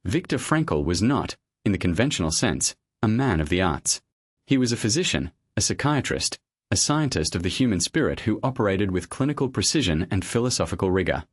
Viktor Frankl was not, in the conventional sense, a man of the arts. He was a physician, a psychiatrist, a scientist of the human spirit who operated with clinical precision and philosophical rigor.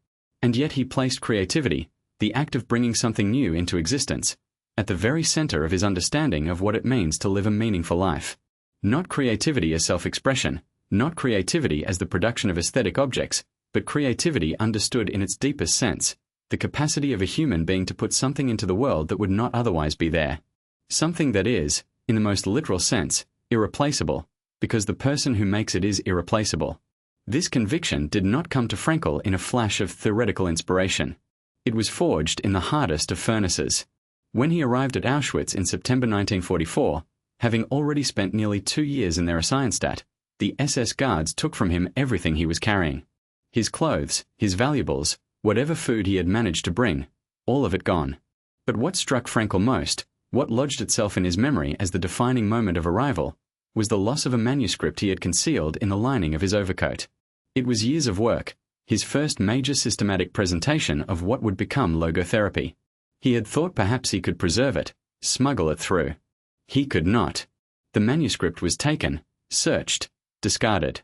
And yet he placed creativity, the act of bringing something new into existence, at the very center of his understanding of what it means to live a meaningful life. Not creativity as self-expression, not creativity as the production of aesthetic objects, but creativity understood in its deepest sense, the capacity of a human being to put something into the world that would not otherwise be there. Something that is, in the most literal sense, irreplaceable, because the person who makes it is irreplaceable. This conviction did not come to Frankl in a flash of theoretical inspiration. It was forged in the hardest of furnaces. When he arrived at Auschwitz in September 1944, having already spent nearly 2 years in their Assignstadt, the SS guards took from him everything he was carrying. His clothes, his valuables, whatever food he had managed to bring, all of it gone. But what struck Frankl most, what lodged itself in his memory as the defining moment of arrival, was the loss of a manuscript he had concealed in the lining of his overcoat. It was years of work, his first major systematic presentation of what would become logotherapy. He had thought perhaps he could preserve it, smuggle it through. He could not. The manuscript was taken, searched, discarded.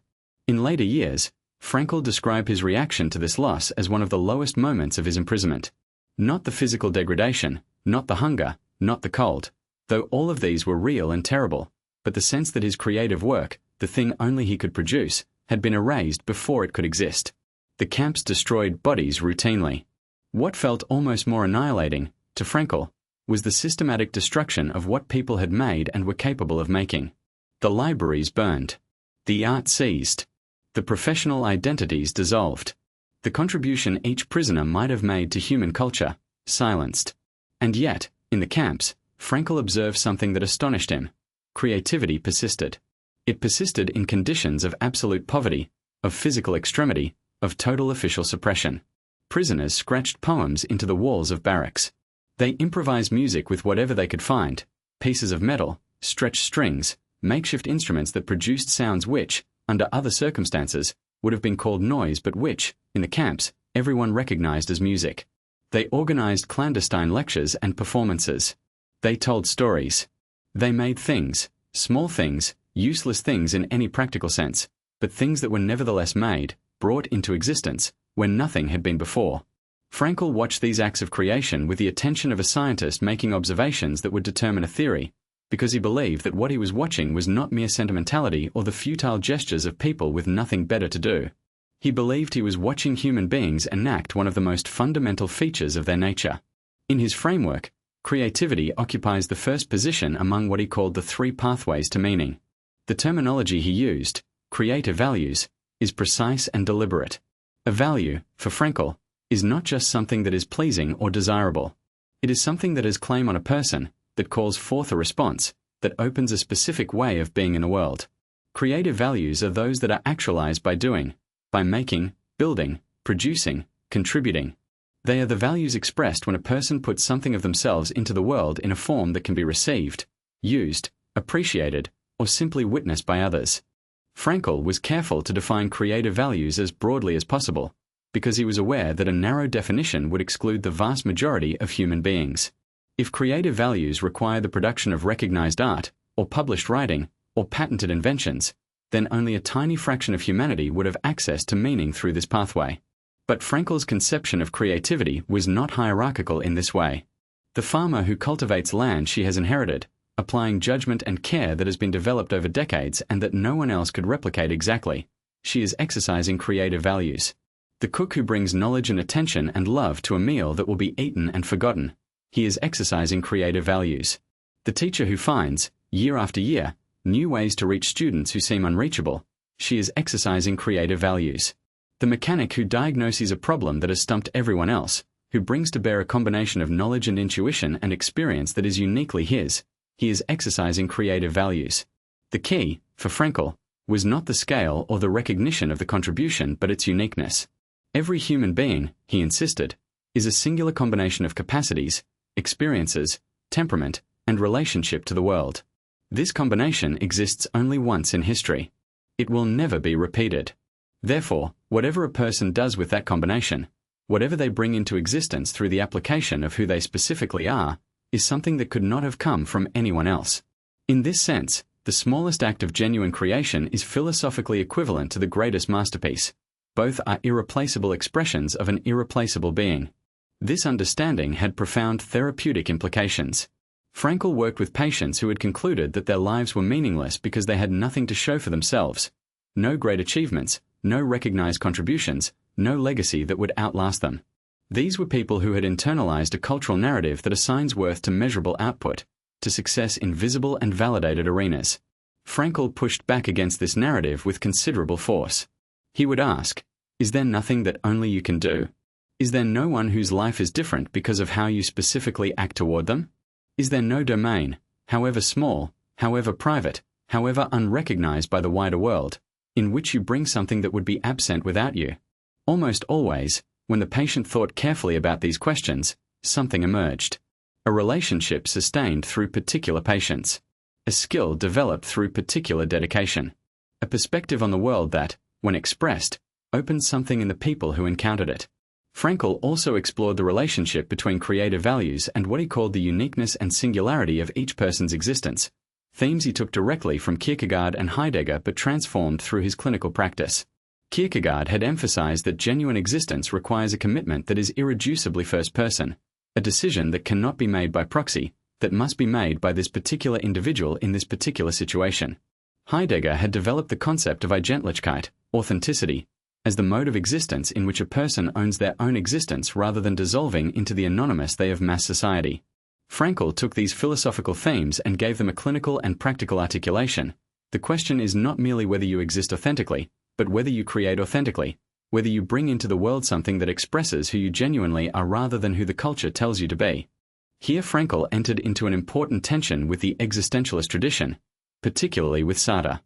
In later years, Frankl described his reaction to this loss as one of the lowest moments of his imprisonment. Not the physical degradation, not the hunger, not the cold, though all of these were real and terrible, but the sense that his creative work, the thing only he could produce, had been erased before it could exist. The camps destroyed bodies routinely. What felt almost more annihilating, to Frankl, was the systematic destruction of what people had made and were capable of making. The libraries burned. The art seized. The professional identities dissolved. The contribution each prisoner might have made to human culture, silenced. And yet, in the camps, Frankl observed something that astonished him. Creativity persisted. It persisted in conditions of absolute poverty, of physical extremity, of total official suppression. Prisoners scratched poems into the walls of barracks. They improvised music with whatever they could find, pieces of metal, stretched strings, makeshift instruments that produced sounds which, under other circumstances, would have been called noise but which, in the camps, everyone recognized as music. They organized clandestine lectures and performances. They told stories. They made things, small things, useless things in any practical sense, but things that were nevertheless made, brought into existence, when nothing had been before. Frankl watched these acts of creation with the attention of a scientist making observations that would determine a theory, because he believed that what he was watching was not mere sentimentality or the futile gestures of people with nothing better to do. He believed he was watching human beings enact one of the most fundamental features of their nature. In his framework, creativity occupies the first position among what he called the 3 pathways to meaning. The terminology he used, creative values, is precise and deliberate. A value, for Frankl, is not just something that is pleasing or desirable. It is something that has claim on a person, that calls forth a response, that opens a specific way of being in the world. Creative values are those that are actualized by doing, by making, building, producing, contributing. They are the values expressed when a person puts something of themselves into the world in a form that can be received, used, appreciated, or simply witnessed by others. Frankl was careful to define creative values as broadly as possible, because he was aware that a narrow definition would exclude the vast majority of human beings. If creative values require the production of recognized art, or published writing, or patented inventions, then only a tiny fraction of humanity would have access to meaning through this pathway. But Frankl's conception of creativity was not hierarchical in this way. The farmer who cultivates land she has inherited, applying judgment and care that has been developed over decades and that no one else could replicate exactly, she is exercising creative values. The cook who brings knowledge and attention and love to a meal that will be eaten and forgotten, he is exercising creative values. The teacher who finds, year after year, new ways to reach students who seem unreachable, she is exercising creative values. The mechanic who diagnoses a problem that has stumped everyone else, who brings to bear a combination of knowledge and intuition and experience that is uniquely his, he is exercising creative values. The key, for Frankl, was not the scale or the recognition of the contribution but its uniqueness. Every human being, he insisted, is a singular combination of capacities, experiences, temperament, and relationship to the world. This combination exists only once in history. It will never be repeated. Therefore, whatever a person does with that combination, Whatever they bring into existence through the application of who they specifically are, is something that could not have come from anyone else. In this sense, the smallest act of genuine creation is philosophically equivalent to the greatest masterpiece. Both are irreplaceable expressions of an irreplaceable being. This understanding had profound therapeutic implications. Frankl worked with patients who had concluded that their lives were meaningless because they had nothing to show for themselves. No great achievements, no recognized contributions, no legacy that would outlast them. These were people who had internalized a cultural narrative that assigns worth to measurable output, to success in visible and validated arenas. Frankl pushed back against this narrative with considerable force. He would ask, is there nothing that only you can do? Is there no one whose life is different because of how you specifically act toward them? Is there no domain, however small, however private, however unrecognized by the wider world, in which you bring something that would be absent without you? Almost always, when the patient thought carefully about these questions, something emerged. A relationship sustained through particular patience. A skill developed through particular dedication. A perspective on the world that, when expressed, opened something in the people who encountered it. Frankl also explored the relationship between creative values and what he called the uniqueness and singularity of each person's existence, themes he took directly from Kierkegaard and Heidegger but transformed through his clinical practice. Kierkegaard had emphasized that genuine existence requires a commitment that is irreducibly first-person, a decision that cannot be made by proxy, that must be made by this particular individual in this particular situation. Heidegger had developed the concept of Eigentlichkeit, authenticity, as the mode of existence in which a person owns their own existence rather than dissolving into the anonymous they of mass society. Frankl took these philosophical themes and gave them a clinical and practical articulation. The question is not merely whether you exist authentically, but whether you create authentically, whether you bring into the world something that expresses who you genuinely are rather than who the culture tells you to be. Here Frankl entered into an important tension with the existentialist tradition, particularly with Sartre.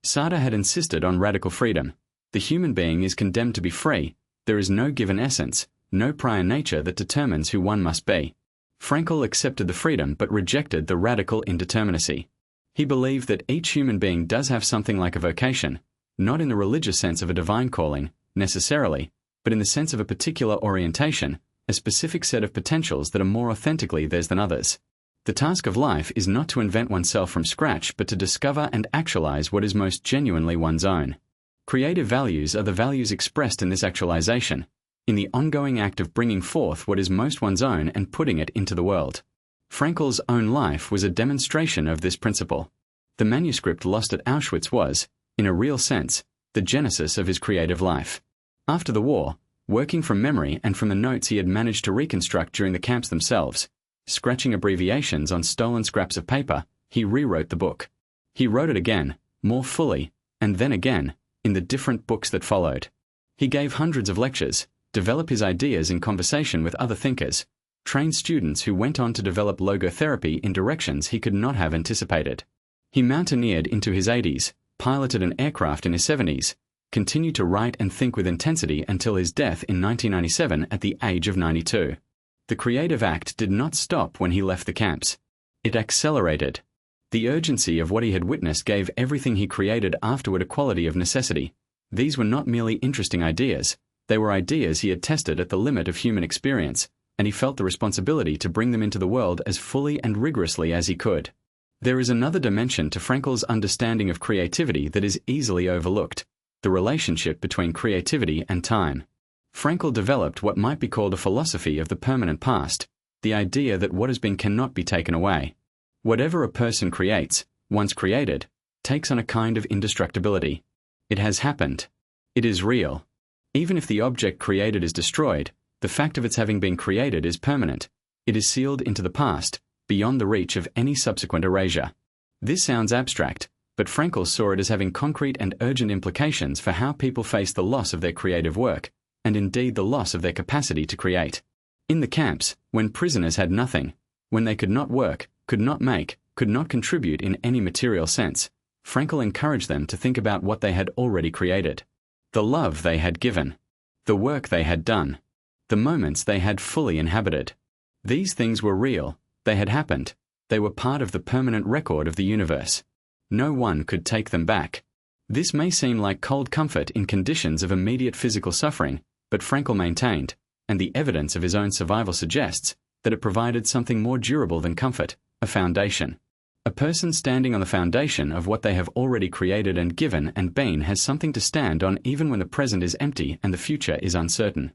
Sartre had insisted on radical freedom. The human being is condemned to be free. There is no given essence, no prior nature that determines who one must be. Frankl accepted the freedom but rejected the radical indeterminacy. He believed that each human being does have something like a vocation, not in the religious sense of a divine calling, necessarily, but in the sense of a particular orientation, a specific set of potentials that are more authentically theirs than others. The task of life is not to invent oneself from scratch but to discover and actualize what is most genuinely one's own. Creative values are the values expressed in this actualization, in the ongoing act of bringing forth what is most one's own and putting it into the world. Frankl's own life was a demonstration of this principle. The manuscript lost at Auschwitz was, in a real sense, the genesis of his creative life. After the war, working from memory and from the notes he had managed to reconstruct during the camps themselves, scratching abbreviations on stolen scraps of paper, he rewrote the book. He wrote it again, more fully, and then again, in the different books that followed. He gave hundreds of lectures, developed his ideas in conversation with other thinkers, trained students who went on to develop logotherapy in directions he could not have anticipated. He mountaineered into his 80s, piloted an aircraft in his 70s, continued to write and think with intensity until his death in 1997 at the age of 92. The creative act did not stop when he left the camps. It accelerated. The urgency of what he had witnessed gave everything he created afterward a quality of necessity. These were not merely interesting ideas, they were ideas he had tested at the limit of human experience, and he felt the responsibility to bring them into the world as fully and rigorously as he could. There is another dimension to Frankl's understanding of creativity that is easily overlooked, the relationship between creativity and time. Frankl developed what might be called a philosophy of the permanent past, the idea that what has been cannot be taken away. Whatever a person creates, once created, takes on a kind of indestructibility. It has happened. It is real. Even if the object created is destroyed, the fact of its having been created is permanent. It is sealed into the past, beyond the reach of any subsequent erasure. This sounds abstract, but Frankl saw it as having concrete and urgent implications for how people face the loss of their creative work, and indeed the loss of their capacity to create. In the camps, when prisoners had nothing, when they could not work, could not make, could not contribute in any material sense, Frankl encouraged them to think about what they had already created. The love they had given. The work they had done. The moments they had fully inhabited. These things were real, they had happened, they were part of the permanent record of the universe. No one could take them back. This may seem like cold comfort in conditions of immediate physical suffering, but Frankl maintained, and the evidence of his own survival suggests that it provided something more durable than comfort, a foundation. A person standing on the foundation of what they have already created and given and been has something to stand on even when the present is empty and the future is uncertain.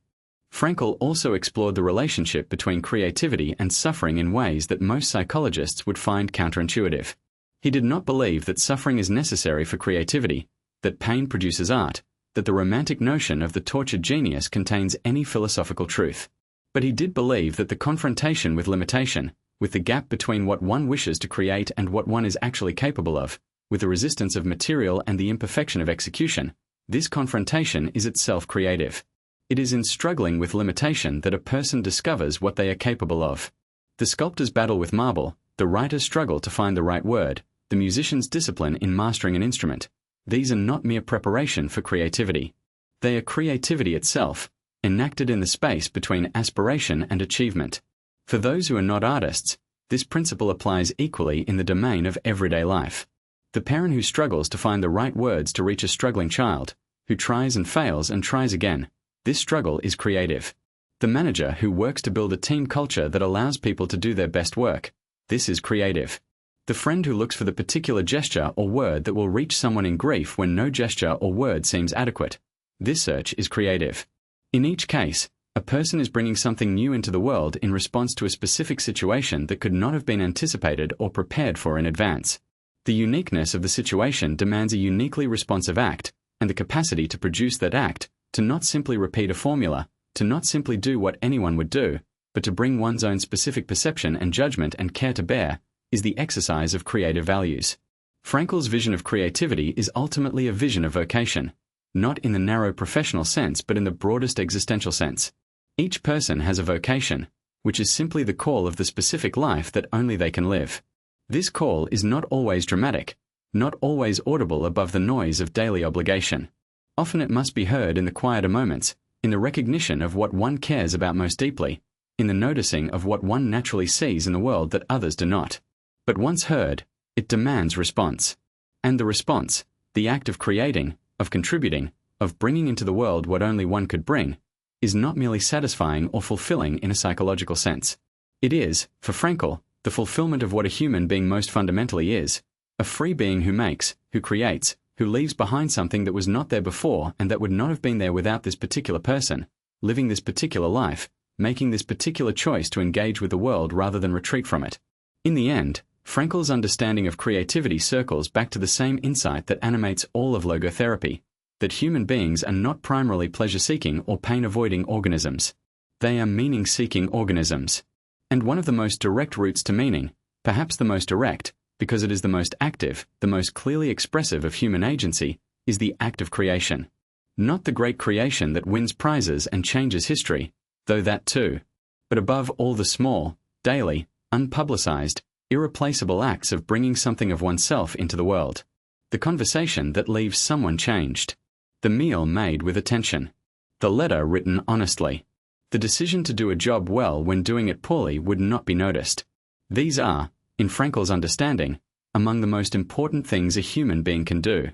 Frankl also explored the relationship between creativity and suffering in ways that most psychologists would find counterintuitive. He did not believe that suffering is necessary for creativity, that pain produces art, that the romantic notion of the tortured genius contains any philosophical truth. But he did believe that the confrontation with limitation, with the gap between what one wishes to create and what one is actually capable of, with the resistance of material and the imperfection of execution, this confrontation is itself creative. It is in struggling with limitation that a person discovers what they are capable of. The sculptor's battle with marble, the writer's struggle to find the right word, the musician's discipline in mastering an instrument, these are not mere preparation for creativity. They are creativity itself, enacted in the space between aspiration and achievement. For those who are not artists, this principle applies equally in the domain of everyday life. The parent who struggles to find the right words to reach a struggling child, who tries and fails and tries again, this struggle is creative. The manager who works to build a team culture that allows people to do their best work, this is creative. The friend who looks for the particular gesture or word that will reach someone in grief when no gesture or word seems adequate, this search is creative. In each case, a person is bringing something new into the world in response to a specific situation that could not have been anticipated or prepared for in advance. The uniqueness of the situation demands a uniquely responsive act, and the capacity to produce that act, to not simply repeat a formula, to not simply do what anyone would do, but to bring one's own specific perception and judgment and care to bear, is the exercise of creative values. Frankl's vision of creativity is ultimately a vision of vocation, not in the narrow professional sense but in the broadest existential sense. Each person has a vocation, which is simply the call of the specific life that only they can live. This call is not always dramatic, not always audible above the noise of daily obligation. Often it must be heard in the quieter moments, in the recognition of what one cares about most deeply, in the noticing of what one naturally sees in the world that others do not. But once heard, it demands response. And the response, the act of creating, of contributing, of bringing into the world what only one could bring, is not merely satisfying or fulfilling in a psychological sense. It is, for Frankl, the fulfillment of what a human being most fundamentally is, a free being who makes, who creates, who leaves behind something that was not there before and that would not have been there without this particular person, living this particular life, making this particular choice to engage with the world rather than retreat from it. In the end, Frankl's understanding of creativity circles back to the same insight that animates all of logotherapy, that human beings are not primarily pleasure-seeking or pain-avoiding organisms. They are meaning-seeking organisms. And one of the most direct routes to meaning, perhaps the most direct, because it is the most active, the most clearly expressive of human agency, is the act of creation. Not the great creation that wins prizes and changes history, though that too, but above all the small, daily, unpublicized, irreplaceable acts of bringing something of oneself into the world. The conversation that leaves someone changed. The meal made with attention. The letter written honestly. The decision to do a job well when doing it poorly would not be noticed. These are, in Frankl's understanding, among the most important things a human being can do.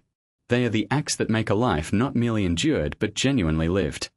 They are the acts that make a life not merely endured but genuinely lived.